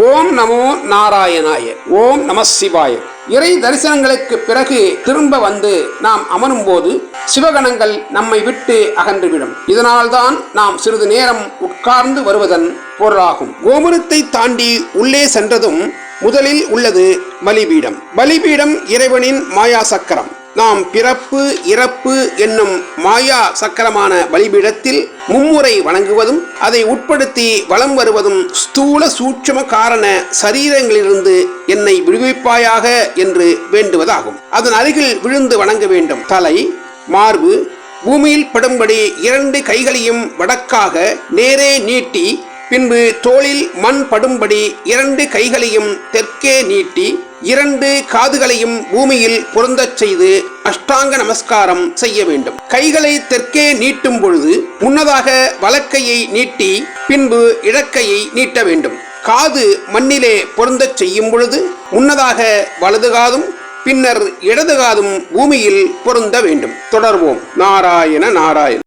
ஓம் நமோ நாராயணாய. ஓம் நம சிவாய. இறை தரிசனங்களுக்கு பிறகு திரும்ப வந்து நாம் அமரும் போது சிவகணங்கள் நம்மை விட்டு அகன்றுவிடும். இதனால்தான் நாம் சிறிது நேரம் உட்கார்ந்து வருவதன் பொருளாகும். கோபுரத்தை தாண்டி உள்ளே சென்றதும் முதலில் உள்ளது பலிபீடம். பலிபீடம் இறைவனின் மாயா சக்கரம். நாம் பிறப்பு இறப்பு என்னும் மாயா சக்கரமான பலிபீடத்தில் மும்முறை வணங்குவதும் அதை உட்படுத்தி வலம் வருவதும் ஸ்தூல சூட்சும காரண சரீரங்களிலிருந்து என்னை விடுவிப்பாயாக என்று வேண்டுவதாகும். அதன் அருகில் விழுந்து வணங்க வேண்டும். தலை, மார்பு பூமியில் படும்படி 2 கைகளையும் வடக்காக நேரே நீட்டி, பின்பு தோளில் மண் படும்படி 2 கைகளையும் தெற்கே நீட்டி, 2 காதுகளையும் பூமியில் பொருந்தச் செய்து அஷ்டாங்க நமஸ்காரம் செய்ய வேண்டும். கைகளை தெற்கே நீட்டும் பொழுது முன்னதாக வலக்கையை நீட்டி பின்பு இடக்கையை நீட்ட வேண்டும். காது மண்ணிலே பொருந்தச் செய்யும் பொழுது முன்னதாக வலது காதும் பின்னர் இடது காதும் பூமியில் பொருந்த வேண்டும். தொடர்வோம். நாராயண நாராயண.